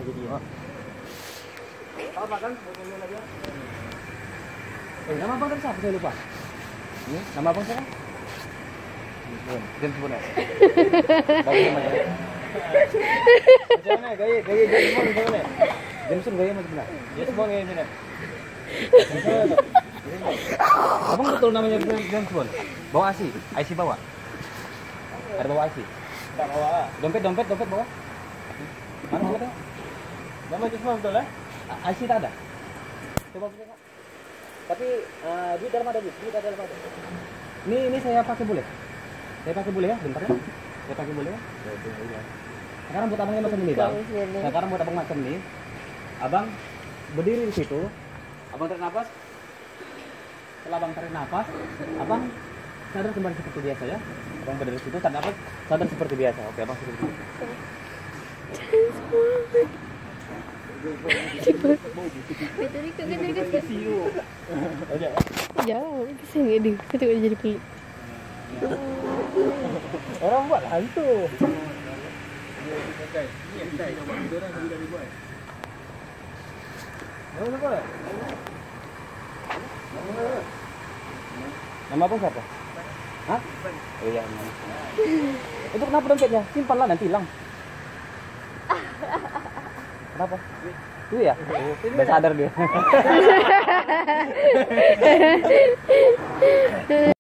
lagi dia. Tahu makan? Mau lagi ya? Nama abang tadi siapa? Saya lupa. Nama abang siapa? James Bond. Bagus namanya. Macam mana? Gaya James Bond macam mana? James Bond gaya macam mana? James Bond gaya macam mana? Abang betul namanya James Bond? Bawa IC bawa? Ada bawa IC? Tak bawa lah. Dompet bawa? Mana dompetnya? Nama James Bond betul lah? IC tak ada? Coba tengok. Tapi duit dalam ada, duit dalam ada. Ini saya pakai boleh? Saya pakai boleh ya? Bentar ya. Saya pakai boleh ya? Sekarang buat abangnya macam ini bang. Sekarang buat abang macam ini. Abang berdiri di situ. Abang tarik nafas. Setelah abang tarik nafas, abang sadar kembali seperti biasa ya. Abang berdiri di situ, tarik nafas, sadar seperti biasa. Oke, abang seperti itu. Jangan, kesini dia. Kita tengok dia jadi pelik. Orang buat hantu. Nama abang siapa? Hah? Oh iya. Itu kenapa dompetnya? Simpanlah nanti hilang. Kenapa? Itu ya? Udah sadar dia.